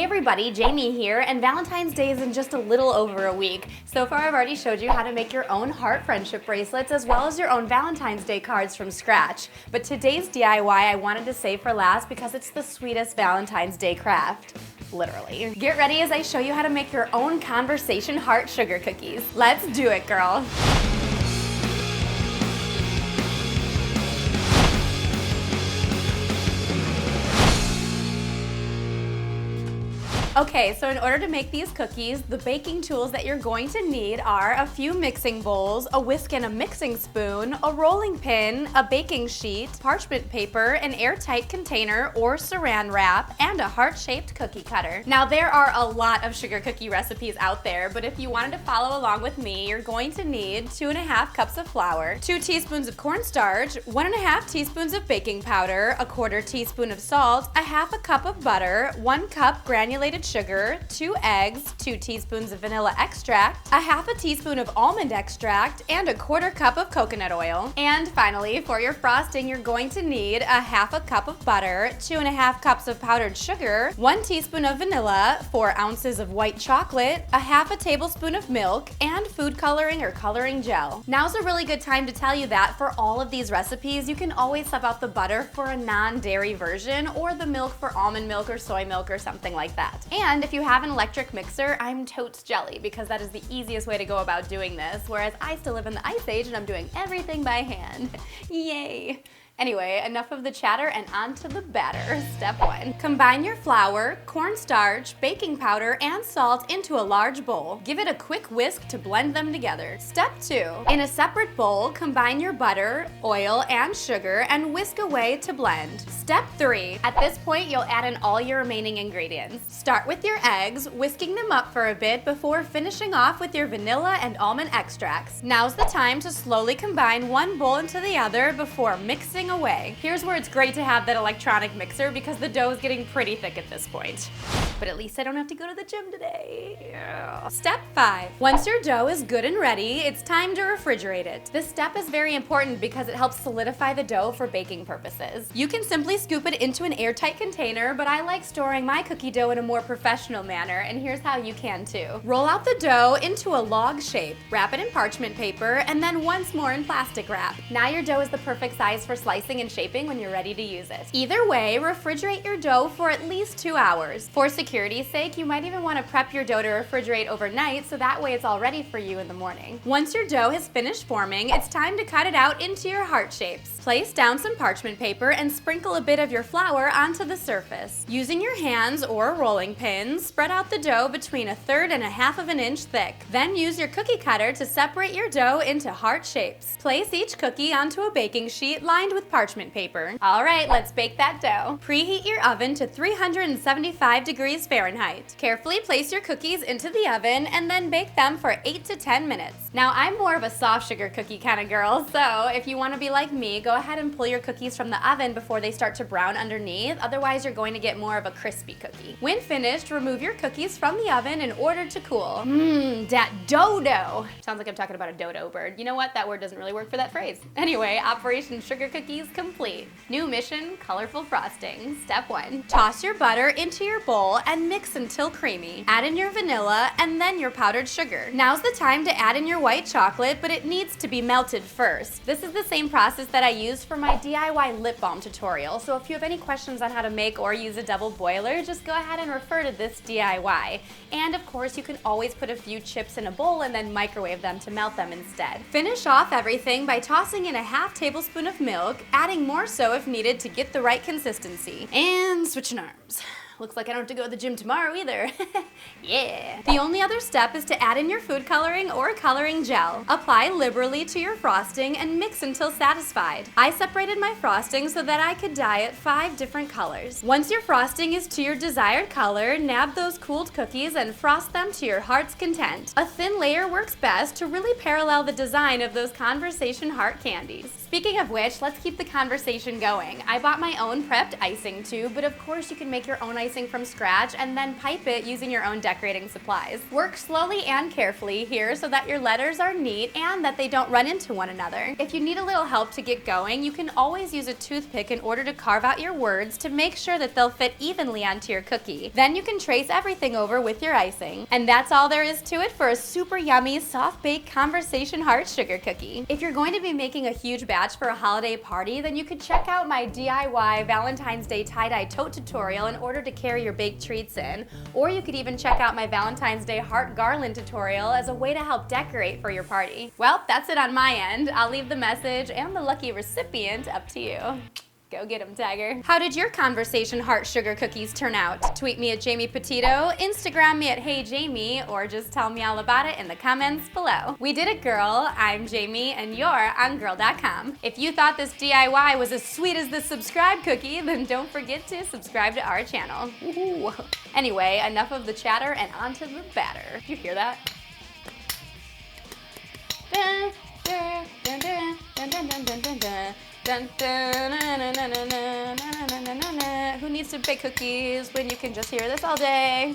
everybody, Jamie here, and Valentine's Day is in just a little over a week. So far I've already showed you how to make your own heart friendship bracelets as well as your own Valentine's Day cards from scratch. But today's DIY I wanted to save for last because it's the sweetest Valentine's Day craft. Literally. Get ready as I show you how to make your own conversation heart sugar cookies. Let's do it, girl. Okay, so in order to make these cookies, the baking tools that you're going to need are a few mixing bowls, a whisk and a mixing spoon, a rolling pin, a baking sheet, parchment paper, an airtight container or saran wrap, and a heart-shaped cookie cutter. Now there are a lot of sugar cookie recipes out there, but if you wanted to follow along with me, you're going to need 2½ cups of flour, 2 teaspoons of cornstarch, 1½ teaspoons of baking powder, a 1/4 teaspoon of salt, a 1/2 cup of butter, 1 cup granulated sugar, 2 eggs, 2 teaspoons of vanilla extract, a 1/2 teaspoon of almond extract, and a 1/4 cup of coconut oil. And finally, for your frosting, you're going to need a 1/2 cup of butter, 2½ cups of powdered sugar, 1 teaspoon of vanilla, 4 ounces of white chocolate, a 1/2 tablespoon of milk, and food coloring or coloring gel. Now's a really good time to tell you that for all of these recipes, you can always sub out the butter for a non-dairy version or the milk for almond milk or soy milk or something like that. And if you have an electric mixer, I'm totes jelly because that is the easiest way to go about doing this, whereas I still live in the Ice Age and I'm doing everything by hand. Yay! Anyway, enough of the chatter and on to the batter. Step 1. Combine your flour, cornstarch, baking powder, and salt into a large bowl. Give it a quick whisk to blend them together. Step 2. In a separate bowl, combine your butter, oil, and sugar and whisk away to blend. Step 3. At this point, you'll add in all your remaining ingredients. Start with your eggs, whisking them up for a bit before finishing off with your vanilla and almond extracts. Now's the time to slowly combine one bowl into the other before mixing away. Here's where it's great to have that electronic mixer because the dough is getting pretty thick at this point. But at least I don't have to go to the gym today. Yeah. Step 5. Once your dough is good and ready, it's time to refrigerate it. This step is very important because it helps solidify the dough for baking purposes. You can simply scoop it into an airtight container, but I like storing my cookie dough in a more professional manner, and here's how you can too. Roll out the dough into a log shape, wrap it in parchment paper, and then once more in plastic wrap. Now your dough is the perfect size for slicing and shaping when you're ready to use it. Either way, refrigerate your dough for at least 2 hours. For security's sake, you might even want to prep your dough to refrigerate overnight so that way it's all ready for you in the morning. Once your dough has finished forming, it's time to cut it out into your heart shapes. Place down some parchment paper and sprinkle a bit of your flour onto the surface. Using your hands or rolling pins, spread out the dough between 1/3 and 1/2 inch thick. Then use your cookie cutter to separate your dough into heart shapes. Place each cookie onto a baking sheet lined with parchment paper. All right, let's bake that dough. Preheat your oven to 375 degrees Fahrenheit. Carefully place your cookies into the oven and then bake them for 8 to 10 minutes. Now, I'm more of a soft sugar cookie kind of girl, so if you want to be like me, go ahead and pull your cookies from the oven before they start to brown underneath, otherwise you're going to get more of a crispy cookie. When finished, remove your cookies from the oven in order to cool. Dat dodo. Sounds like I'm talking about a dodo bird. You know what? That word doesn't really work for that phrase. Anyway, Operation Sugar Cookies complete. New mission, colorful frosting. Step 1. Toss your butter into your bowl and mix until creamy. Add in your vanilla and then your powdered sugar. Now's the time to add in your white chocolate, but it needs to be melted first. This is the same process that I used for my DIY lip balm tutorial, so if you have any questions on how to make or use a double boiler, just go ahead and refer to this DIY. And of course, you can always put a few chips in a bowl and then microwave them to melt them instead. Finish off everything by tossing in a 1/2 tablespoon of milk, adding more so if needed to get the right consistency. And switching arms. Looks like I don't have to go to the gym tomorrow either. Yeah. The only other step is to add in your food coloring or coloring gel. Apply liberally to your frosting and mix until satisfied. I separated my frosting so that I could dye it 5 different colors. Once your frosting is to your desired color, nab those cooled cookies and frost them to your heart's content. A thin layer works best to really parallel the design of those conversation heart candies. Speaking of which, let's keep the conversation going. I bought my own prepped icing tube, but of course you can make your own icing from scratch and then pipe it using your own decorating supplies. Work slowly and carefully here so that your letters are neat and that they don't run into one another. If you need a little help to get going, you can always use a toothpick in order to carve out your words to make sure that they'll fit evenly onto your cookie. Then you can trace everything over with your icing. And that's all there is to it for a super yummy, soft-baked conversation heart sugar cookie. If you're going to be making a huge batch for a holiday party, then you could check out my DIY Valentine's Day tie-dye tote tutorial in order to carry your baked treats in. Or you could even check out my Valentine's Day heart garland tutorial as a way to help decorate for your party. Well, that's it on my end. I'll leave the message and the lucky recipient up to you. Go get 'em, Tiger. How did your conversation heart sugar cookies turn out? Tweet me at Jamie Petito, Instagram me at Hey Jamie, or just tell me all about it in the comments below. We did it, Gurl. I'm Jamie, and you're on Gurl.com. If you thought this DIY was as sweet as this subscribe cookie, then don't forget to subscribe to our channel. Woohoo. Anyway, enough of the chatter and onto the batter. Did you hear that? Dun, dun, dun, dun, dun, dun, dun, dun, dun, dun. Dun, dun, na, na, na, na, na, na, na, na, na, na. Who needs to bake cookies when you can just hear this all day?